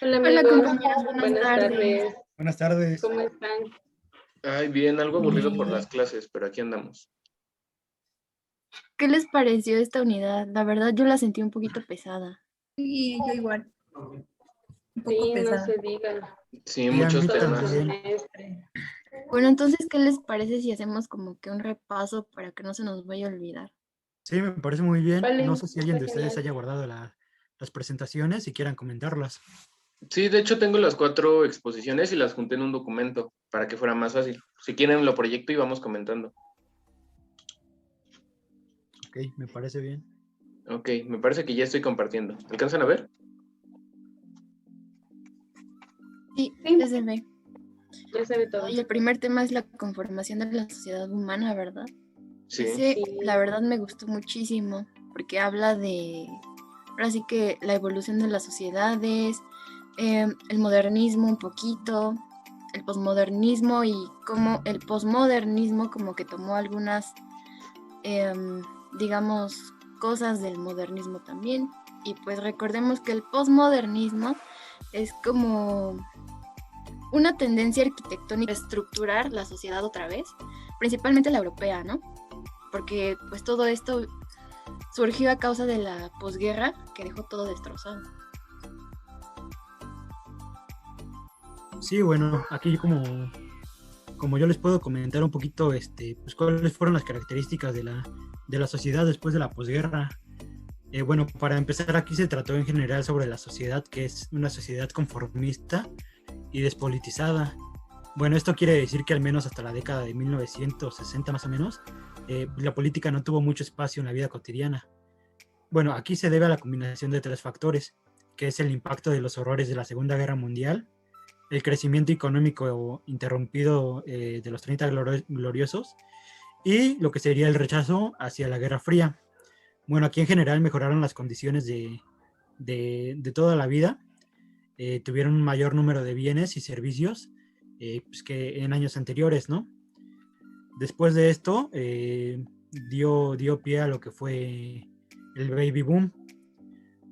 Hola Hola amigos, compañeros, buenas buenas tardes. tardes, Buenas tardes. ¿cómo están? Ay, bien, algo aburrido por Eh, las clases, pero aquí andamos. ¿Qué les pareció esta unidad? La verdad yo la sentí un poquito pesada. Sí, yo igual, un poco Sí, no pesada. se diga, Sí, Sí, a muchos mí todo el temas. también. semestre. Bueno, entonces, ¿qué les parece si hacemos como que un repaso para que no se nos vaya a olvidar? Sí, me parece muy bien. No Vale, sé si alguien está de ustedes genial. haya guardado las presentaciones y quieran comentarlas. Sí, de hecho tengo las 4 exposiciones y las junté en un documento para que fuera más fácil. Si quieren lo proyecto y vamos comentando. Ok, me parece bien. Ok, me parece que ya estoy compartiendo. ¿Alcanzan a ver? Sí, Sí, ya se ve. ya sabe todo. Y el primer tema es la conformación de la sociedad humana, ¿verdad? Sí. Ese, Sí, la verdad, me gustó muchísimo porque habla ahora sí que la evolución de las sociedades, el modernismo un poquito, el posmodernismo y cómo el posmodernismo como que tomó algunas, digamos, cosas del modernismo también. Y pues recordemos que el posmodernismo es como una tendencia arquitectónica a estructurar la sociedad otra vez, principalmente la europea, ¿no? Porque pues todo esto surgió a causa de la posguerra que dejó todo destrozado. Sí, bueno, aquí como yo les puedo comentar un poquito, pues cuáles fueron las características de la sociedad después de la posguerra. Bueno, para empezar, aquí se trató en general sobre la sociedad, que es una sociedad conformista y despolitizada. Bueno, esto quiere decir que al menos hasta la década de 1960 más o menos, la política no tuvo mucho espacio en la vida cotidiana. Bueno, aquí se debe a la combinación de 3 factores, que es el impacto de los horrores de la Segunda Guerra Mundial, el crecimiento económico interrumpido de los 30 gloriosos y lo que sería el rechazo hacia la Guerra Fría. Bueno, aquí en general mejoraron las condiciones de toda la vida, tuvieron un mayor número de bienes y servicios pues que en años anteriores, ¿no? Después de esto, dio pie a lo que fue el baby boom.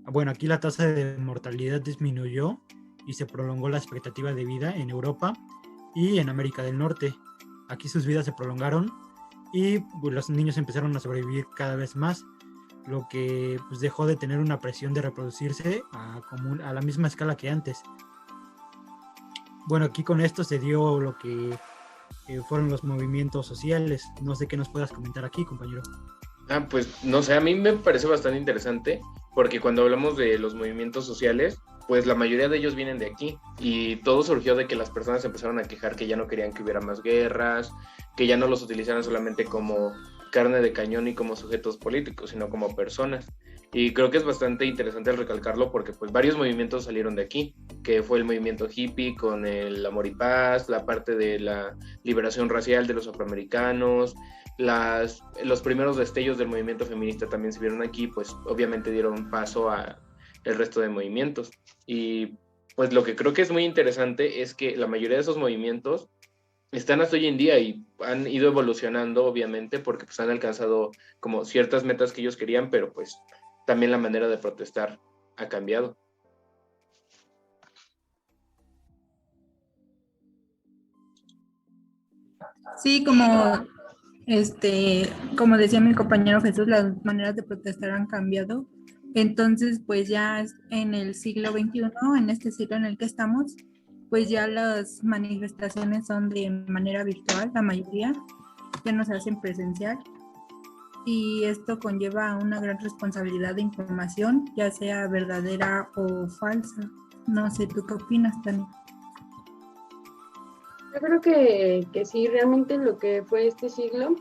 Bueno, aquí la tasa de mortalidad disminuyó y se prolongó la expectativa de vida en Europa y en América del Norte. Aquí sus vidas se prolongaron y pues, los niños empezaron a sobrevivir cada vez más, lo que pues, dejó de tener una presión de reproducirse a la misma escala que antes. Bueno, aquí con esto se dio lo que fueron los movimientos sociales. No sé qué nos puedas comentar aquí, compañero. Pues no sé, a mí me parece bastante interesante porque cuando hablamos de los movimientos sociales, pues la mayoría de ellos vienen de aquí y todo surgió de que las personas empezaron a quejar que ya no querían que hubiera más guerras, que ya no los utilizaran solamente como carne de cañón y como sujetos políticos, sino como personas. Y creo que es bastante interesante el recalcarlo porque pues varios movimientos salieron de aquí, que fue el movimiento hippie con el amor y paz, la parte de la liberación racial de los afroamericanos, los primeros destellos del movimiento feminista también se vieron aquí, pues obviamente dieron paso a el resto de movimientos. Y pues lo que creo que es muy interesante es que la mayoría de esos movimientos están hasta hoy en día y han ido evolucionando, obviamente, porque pues han alcanzado como ciertas metas que ellos querían, pero pues también la manera de protestar ha cambiado. Sí, como decía mi compañero Jesús, las maneras de protestar han cambiado. Entonces, pues ya en el siglo XXI, en este siglo en el que estamos, pues ya las manifestaciones son de manera virtual, la mayoría, ya no se hacen presencial. Y esto conlleva una gran responsabilidad de información, ya sea verdadera o falsa. No sé, ¿tú qué opinas, Tania? Yo creo que sí, realmente lo que fue este siglo,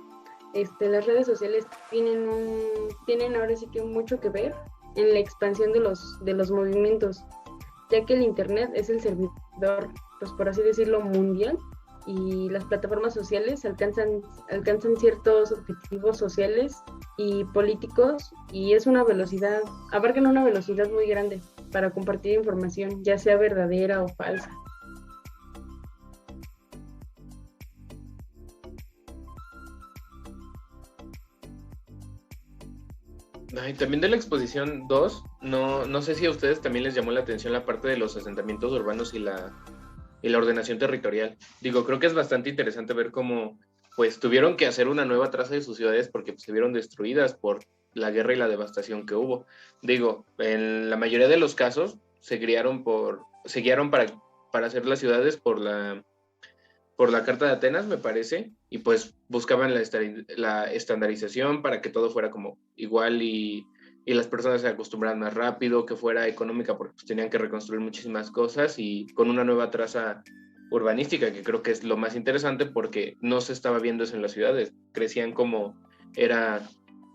las redes sociales tienen ahora sí que mucho que ver en la expansión de los movimientos, ya que el Internet es el servidor, pues por así decirlo, mundial, y las plataformas sociales alcanzan ciertos objetivos sociales y políticos, y abarcan una velocidad muy grande para compartir información, ya sea verdadera o falsa. También de la exposición 2 no sé si a ustedes también les llamó la atención la parte de los asentamientos urbanos y la ordenación territorial. Digo, creo que es bastante interesante ver cómo pues tuvieron que hacer una nueva traza de sus ciudades porque pues, se vieron destruidas por la guerra y la devastación que hubo. Digo, en la mayoría de los casos se guiaron para hacer las ciudades por la Carta de Atenas, me parece, y pues buscaban la estandarización para que todo fuera como igual y las personas se acostumbraran más rápido, que fuera económica porque pues, tenían que reconstruir muchísimas cosas y con una nueva traza urbanística, que creo que es lo más interesante porque no se estaba viendo eso en las ciudades, crecían como era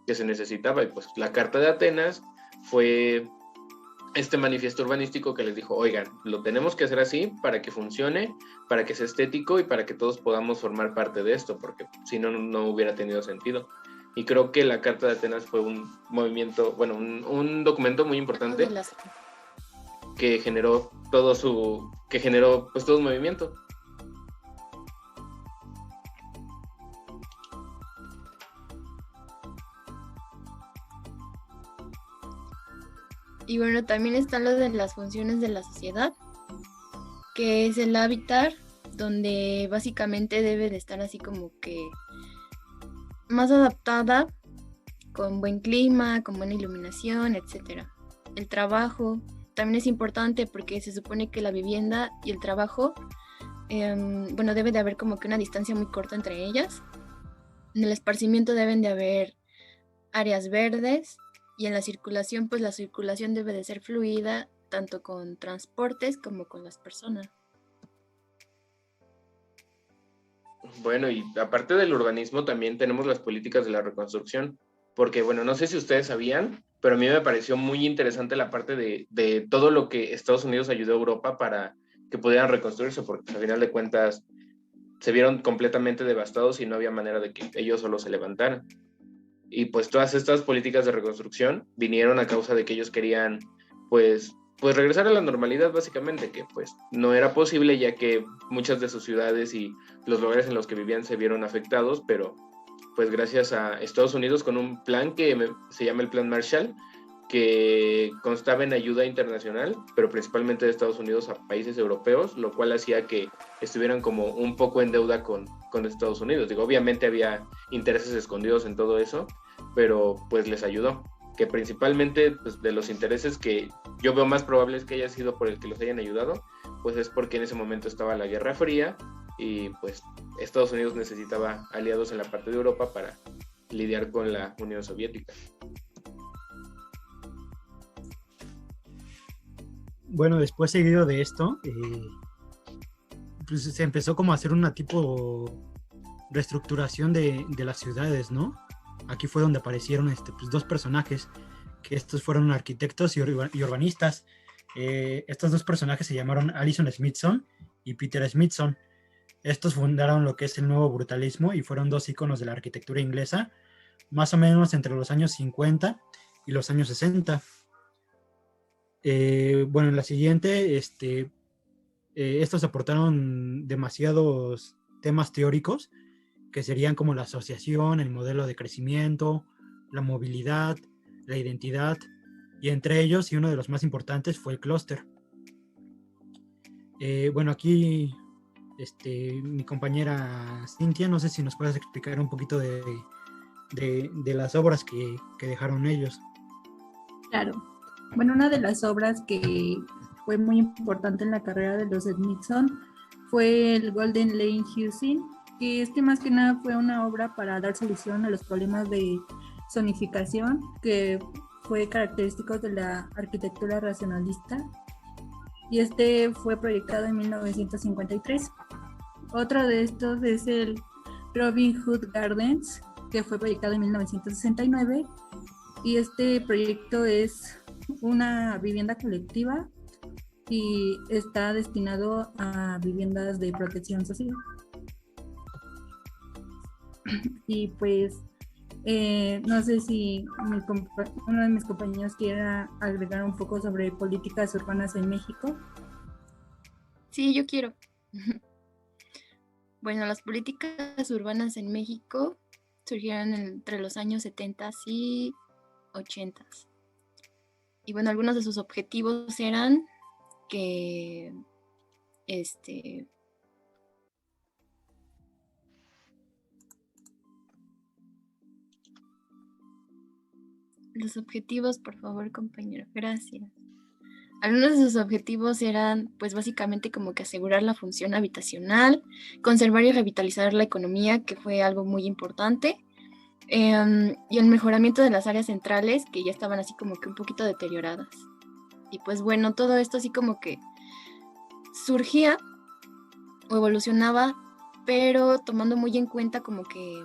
que se necesitaba y pues la Carta de Atenas fue este manifiesto urbanístico que les dijo, oigan, lo tenemos que hacer así para que funcione, para que sea estético y para que todos podamos formar parte de esto, porque si no, no hubiera tenido sentido. Y creo que la Carta de Atenas fue un movimiento, bueno, un documento muy importante que generó pues todo un movimiento. Y bueno, también está lo de las funciones de la sociedad, que es el hábitat, donde básicamente debe de estar así como que más adaptada, con buen clima, con buena iluminación, etcétera. El trabajo también es importante porque se supone que la vivienda y el trabajo, bueno, debe de haber como que una distancia muy corta entre ellas. En el esparcimiento deben de haber áreas verdes y en la circulación, pues la circulación debe de ser fluida tanto con transportes como con las personas. Bueno, y aparte del urbanismo también tenemos las políticas de la reconstrucción, porque bueno, no sé si ustedes sabían, pero a mí me pareció muy interesante la parte de todo lo que Estados Unidos ayudó a Europa para que pudieran reconstruirse, porque al final de cuentas se vieron completamente devastados y no había manera de que ellos solo se levantaran. Y pues todas estas políticas de reconstrucción vinieron a causa de que ellos querían pues regresar a la normalidad básicamente, que pues no era posible ya que muchas de sus ciudades y los lugares en los que vivían se vieron afectados, pero pues gracias a Estados Unidos con un plan que se llama el Plan Marshall, que constaba en ayuda internacional, pero principalmente de Estados Unidos a países europeos, lo cual hacía que estuvieran como un poco en deuda con Estados Unidos. Digo, obviamente había intereses escondidos en todo eso, pero pues les ayudó, que principalmente pues, de los intereses que yo veo más probables que haya sido por el que los hayan ayudado, pues es porque en ese momento estaba la Guerra Fría y pues Estados Unidos necesitaba aliados en la parte de Europa para lidiar con la Unión Soviética. Bueno, después seguido de esto, pues se empezó como a hacer una tipo reestructuración de las ciudades, ¿no? Aquí fue donde aparecieron pues, dos personajes, que estos fueron arquitectos y urbanistas. Estos dos personajes se llamaron Alison Smithson y Peter Smithson. Estos fundaron lo que es el nuevo brutalismo y fueron dos íconos de la arquitectura inglesa, más o menos entre los años 50 y los años 60. Bueno, en la siguiente, estos aportaron demasiados temas teóricos que serían como la asociación, el modelo de crecimiento, la movilidad, la identidad, y entre ellos, y uno de los más importantes, fue el clúster. Bueno, aquí mi compañera Cintia, no sé si nos puedes explicar un poquito de las obras que dejaron ellos. Claro. Bueno, una de las obras que fue muy importante en la carrera de los Smithson fue el Golden Lane Housing, que más que nada fue una obra para dar solución a los problemas de zonificación que fue característico de la arquitectura racionalista, y fue proyectado en 1953. Otro de estos es el Robin Hood Gardens, que fue proyectado en 1969, y este proyecto es una vivienda colectiva y está destinado a viviendas de protección social. Y pues no sé si uno de mis compañeros quiera agregar un poco sobre políticas urbanas en México. Sí, yo quiero. Bueno, las políticas urbanas en México surgieron entre los años 70 y 80. Y bueno, algunos de sus objetivos eran que los objetivos, por favor, compañero, gracias. Algunos de sus objetivos eran, pues básicamente como que asegurar la función habitacional, conservar y revitalizar la economía, que fue algo muy importante, y el mejoramiento de las áreas centrales, que ya estaban así como que un poquito deterioradas. Y pues bueno, todo esto así como que surgía o evolucionaba, pero tomando muy en cuenta como que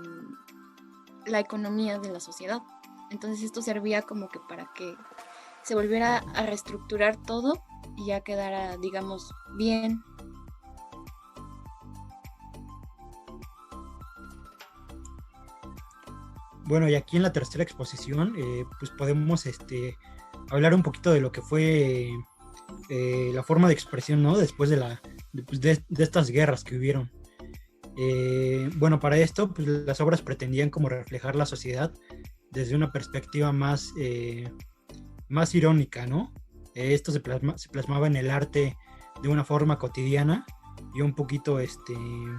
la economía de la sociedad. Entonces esto servía como que para que se volviera a reestructurar todo y ya quedara, digamos, bien. Bueno, y aquí en la tercera exposición, pues podemos hablar un poquito de lo que fue la forma de expresión, ¿no? Después de estas guerras que hubieron. Bueno, para esto, pues las obras pretendían como reflejar la sociedad desde una perspectiva más irónica, ¿no? Esto se plasmaba en el arte de una forma cotidiana y un poquito en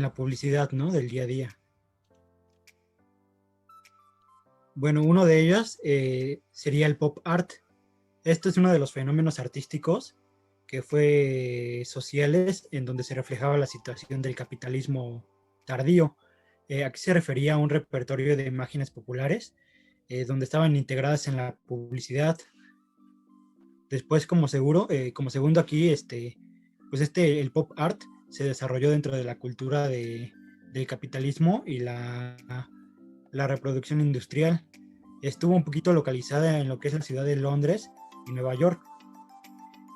la publicidad, ¿no? Del día a día. Bueno, uno de ellos sería el pop art. Esto es uno de los fenómenos artísticos que fue sociales en donde se reflejaba la situación del capitalismo tardío. Aquí se refería a un repertorio de imágenes populares donde estaban integradas en la publicidad. Después, como segundo aquí, el pop art se desarrolló dentro de la cultura del capitalismo y la reproducción industrial. Estuvo un poquito localizada en lo que es la ciudad de Londres y Nueva York.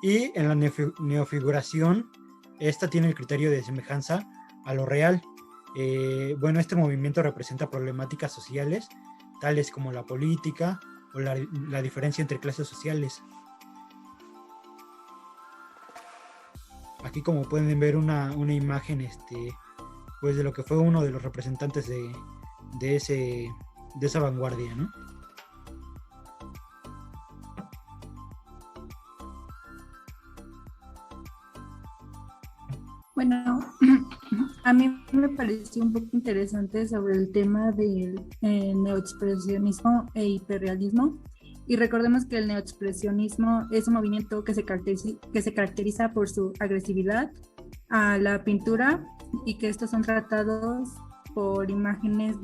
Y en la neofiguración, esta tiene el criterio de semejanza a lo real. Bueno, este movimiento representa problemáticas sociales, tales como la política o la diferencia entre clases sociales. Aquí, como pueden ver, una imagen pues de lo que fue uno de los representantes de esa vanguardia, ¿no? Bueno, a mí me pareció un poco interesante sobre el tema del neoexpresionismo e hiperrealismo. Y recordemos que el neoexpresionismo es un movimiento que se caracteriza por su agresividad a la pintura y que estos son tratados por imágenes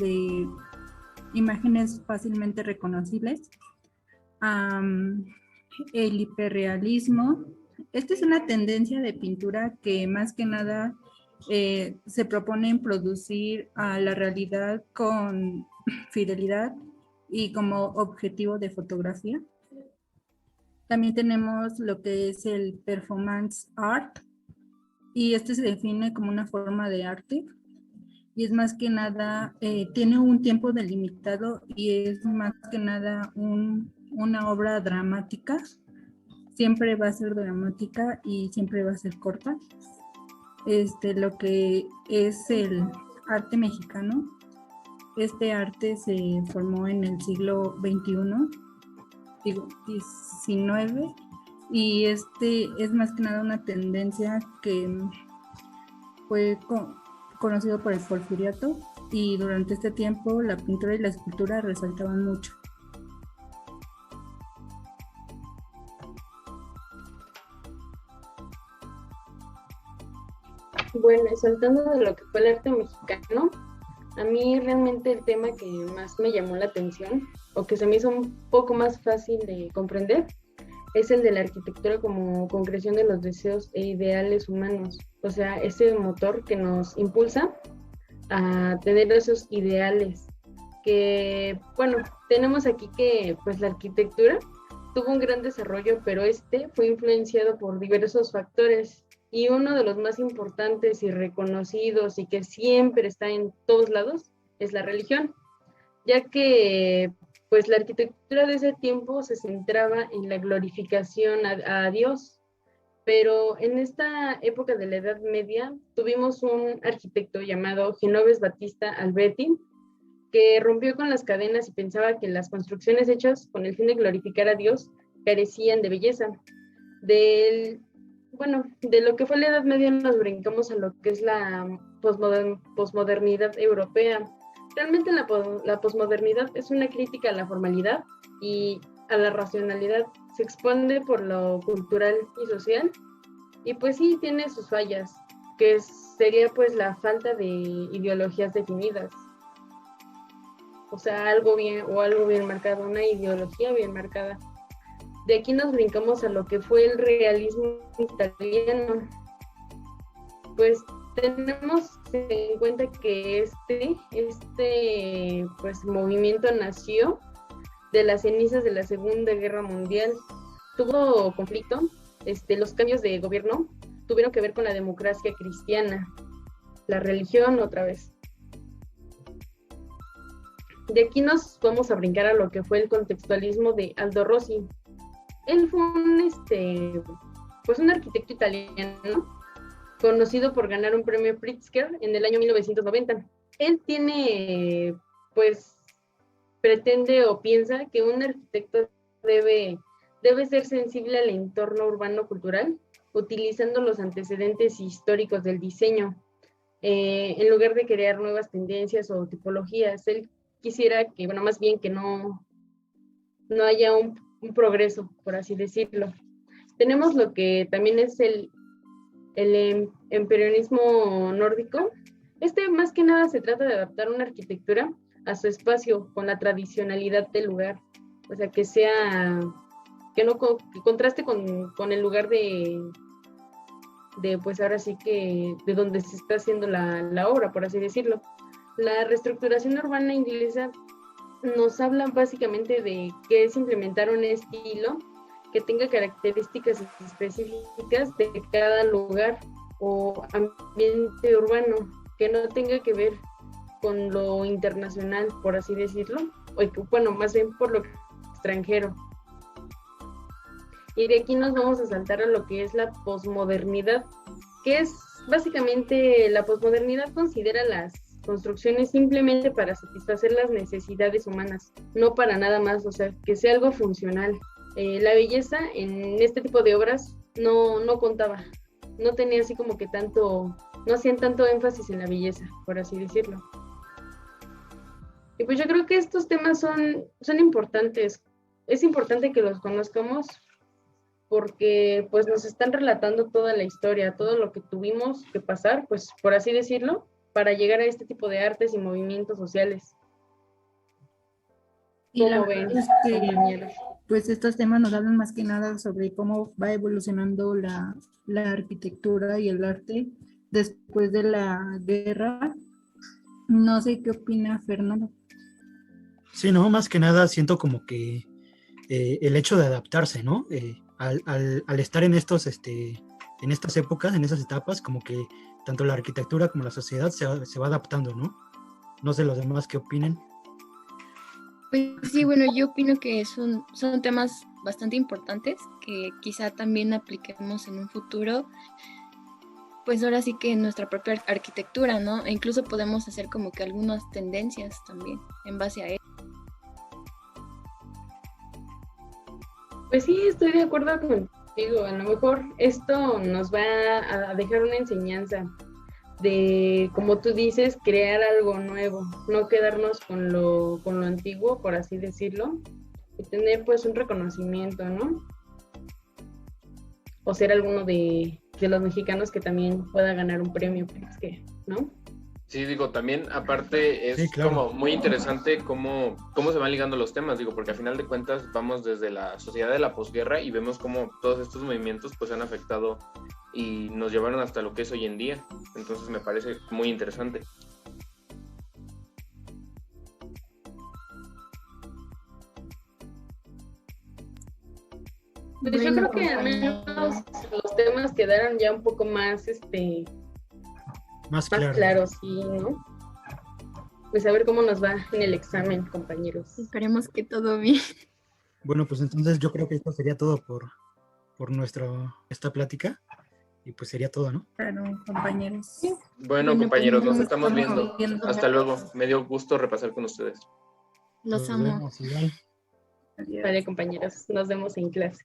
fácilmente reconocibles. El hiperrealismo, esta es una tendencia de pintura que más que nada se propone en producir a la realidad con fidelidad y como objetivo de fotografía. También tenemos lo que es el performance art, y este se define como una forma de arte y es más que nada, tiene un tiempo delimitado y es más que nada una obra dramática. Siempre va a ser dramática y siempre va a ser corta. Lo que es el arte mexicano, este arte se formó en el siglo XXI, digo, XIX, y es más que nada una tendencia que fue conocido por el Porfiriato, y durante este tiempo la pintura y la escultura resaltaban mucho. Bueno, saltando de lo que fue el arte mexicano, a mí realmente el tema que más me llamó la atención o que se me hizo un poco más fácil de comprender es el de la arquitectura como concreción de los deseos e ideales humanos, o sea, ese motor que nos impulsa a tener esos ideales que, bueno, tenemos aquí que pues la arquitectura tuvo un gran desarrollo, pero fue influenciado por diversos factores, y uno de los más importantes y reconocidos y que siempre está en todos lados es la religión, ya que pues la arquitectura de ese tiempo se centraba en la glorificación a Dios, pero en esta época de la Edad Media tuvimos un arquitecto llamado Genoves Batista Alberti, que rompió con las cadenas y pensaba que las construcciones hechas con el fin de glorificar a Dios carecían de belleza. De lo que fue la Edad Media nos brincamos a lo que es la posmodernidad europea. Realmente la posmodernidad es una crítica a la formalidad y a la racionalidad. Se expande por lo cultural y social y pues sí tiene sus fallas, que sería pues la falta de ideologías definidas. O sea, algo bien marcado, una ideología bien marcada. De aquí nos brincamos a lo que fue el realismo italiano. Pues tenemos en cuenta que este pues movimiento nació de las cenizas de la Segunda Guerra Mundial. Tuvo conflicto, los cambios de gobierno tuvieron que ver con la democracia cristiana, la religión otra vez. De aquí nos vamos a brincar a lo que fue el contextualismo de Aldo Rossi. Él fue un arquitecto italiano conocido por ganar un premio Pritzker en el año 1990. Él pretende o piensa que un arquitecto debe ser sensible al entorno urbano cultural, utilizando los antecedentes históricos del diseño, en lugar de crear nuevas tendencias o tipologías. Él quisiera que, más bien que no haya un progreso, por así decirlo. Tenemos lo que también es el empirismo nórdico. Más que nada se trata de adaptar una arquitectura a su espacio con la tradicionalidad del lugar, o sea, que contraste con el lugar de pues ahora sí que de donde se está haciendo la obra, por así decirlo. La reestructuración urbana inglesa nos habla básicamente de que es implementar un estilo que tenga características específicas de cada lugar o ambiente urbano, que no tenga que ver con lo internacional, por así decirlo, más bien por lo extranjero. Y de aquí nos vamos a saltar a lo que es la posmodernidad, que es básicamente la posmodernidad considera las construcciones simplemente para satisfacer las necesidades humanas, no para nada más, o sea, que sea algo funcional. La belleza en este tipo de obras no contaba, no tenía así como que no hacían tanto énfasis en la belleza, por así decirlo. Y pues yo creo que estos temas son importantes. Es importante que los conozcamos porque pues nos están relatando toda la historia, todo lo que tuvimos que pasar, pues por así decirlo, para llegar a este tipo de artes y movimientos sociales. Y la ¿Cómo verdad ven, es que, compañeros? pues estos temas nos hablan más que nada sobre cómo va evolucionando la arquitectura y el arte después de la guerra. No sé qué opina Fernando. Sí, no, más que nada siento como que el hecho de adaptarse, ¿no? Al estar en estas épocas, en esas etapas, como que tanto la arquitectura como la sociedad se va adaptando, ¿no? No sé los demás qué opinen. Pues sí, bueno, yo opino que son temas bastante importantes que quizá también apliquemos en un futuro, pues ahora sí que en nuestra propia arquitectura, ¿no? E incluso podemos hacer como que algunas tendencias también en base a ello. Pues sí, estoy de acuerdo contigo. A lo mejor esto nos va a dejar una enseñanza de, como tú dices, crear algo nuevo, no quedarnos con lo antiguo, por así decirlo, y tener pues un reconocimiento, ¿no? O ser alguno de los mexicanos que también pueda ganar un premio, pues que, ¿no? Sí, digo, también aparte es Sí, claro. como muy interesante cómo se van ligando los temas, digo, porque a final de cuentas vamos desde la sociedad de la posguerra y vemos cómo todos estos movimientos pues han afectado y nos llevaron hasta lo que es hoy en día. Entonces me parece muy interesante. Pues yo creo que al menos los temas quedaron ya un poco más, Más claros, sí, ¿no? Pues a ver cómo nos va en el examen, compañeros. Esperemos que todo bien. Bueno, pues entonces yo creo que esto sería todo por esta plática. Y pues sería todo, ¿no? Claro, compañeros. Bueno, Bueno, compañeros, pues, nos nos estamos estamos viendo. viendo. Hasta luego. Me dio gusto repasar con ustedes. Los Nos amo. vemos, igual. Adiós. Vale, compañeros, nos vemos en clase.